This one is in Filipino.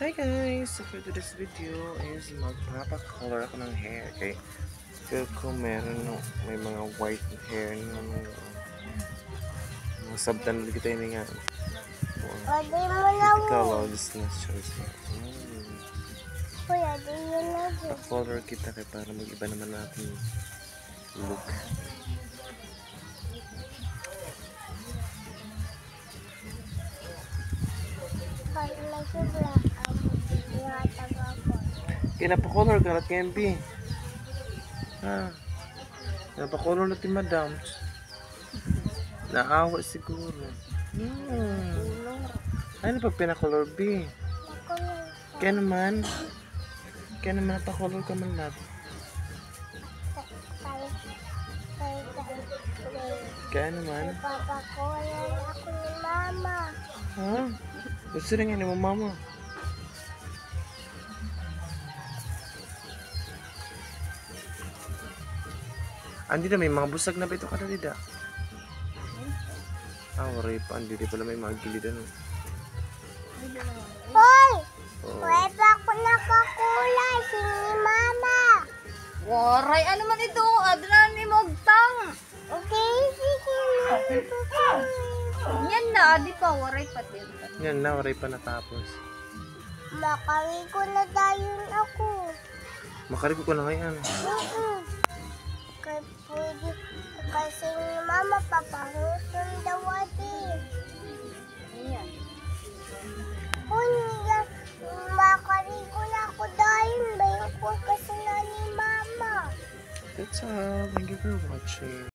Hi guys! So for today's video is magpapakolor ako ng hair. Okay? Feel ko may mga white hair na mga sabdan kita ini nga. Pwede mo lang. Color this na choice na. Kuya, di yun lang. Pa-color kita kay para mag-iba naman natin look. Kinapa-color ka na Kempi. Kinapa-color na ti madam. Naawa siguro. Ano pag pinakolor B? Kaya naman pa-color ka man lahat. Kaya naman. Papakolor ako ni mama. Ha? Gusto rin nga ni mo mama. Andi na may mga busag na ba ito kada dida? Waray pa. Andi pala may mga gilidan. Hoy! Hoy pa ako nakakulay. Sini mama. Waray, ano man ito? Adran ni Mogtang. Okay, sige. Yan na, di pa. Waray pa din. Yan na, waray pa natapos. Makari ko na dayon ako. Makarigo ko na ngayon. Kaya pwede. Kasi ni mama papahusun daw ate. Ayan. Kunya, makari ko na ako dayon. Bayan ko kasi na ni mama. That's all. Thank you for watching.